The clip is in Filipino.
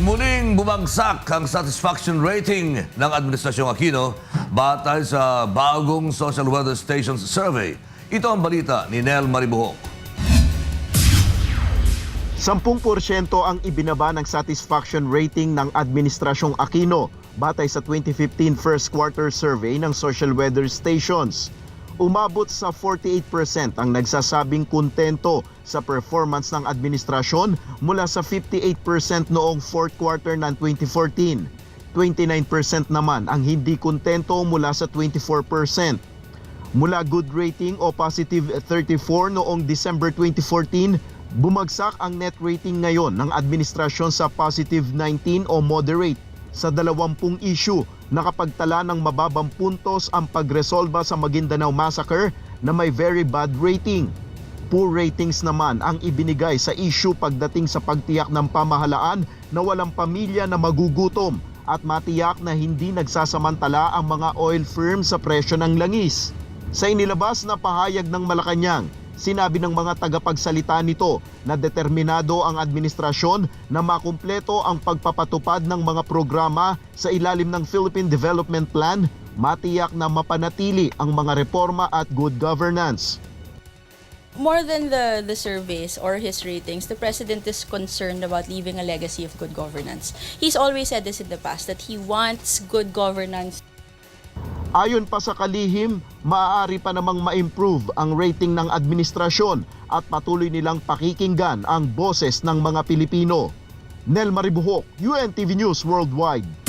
Muling bumagsak ang satisfaction rating ng Administrasyong Aquino batay sa bagong Social Weather Stations Survey. Ito ang balita ni Nel Maribuhok. 10% ang ibinaba ng satisfaction rating ng Administrasyong Aquino batay sa 2015 first quarter survey ng Social Weather Stations. Umabot sa 48% ang nagsasabing kontento sa performance ng administrasyon mula sa 58% noong fourth quarter ng 2014. 29% naman ang hindi kontento mula sa 24%. Mula good rating o positive 34 noong December 2014, bumagsak ang net rating ngayon ng administrasyon sa positive 19 o moderate. Sa 20 issue, nakapagtala ng mababang puntos ang pagresolba sa Maguindanao Massacre na may very bad rating. Poor ratings naman ang ibinigay sa issue pagdating sa pagtiyak ng pamahalaan na walang pamilya na magugutom at matiyak na hindi nagsasamantala ang mga oil firms sa presyo ng langis. Sa inilabas na pahayag ng Malacanang, sinabi ng mga tagapagsalita nito na determinado ang administrasyon na makumpleto ang pagpapatupad ng mga programa sa ilalim ng Philippine Development Plan, matiyak na mapanatili ang mga reforma at good governance. More than the surveys or his ratings, the President is concerned about leaving a legacy of good governance. He's always said this in the past, that he wants good governance. Ayon pa sa kalihim, maaari pa namang ma-improve ang rating ng administrasyon at patuloy nilang pakikinggan ang boses ng mga Pilipino. Nel Maribuhok, UNTV News Worldwide.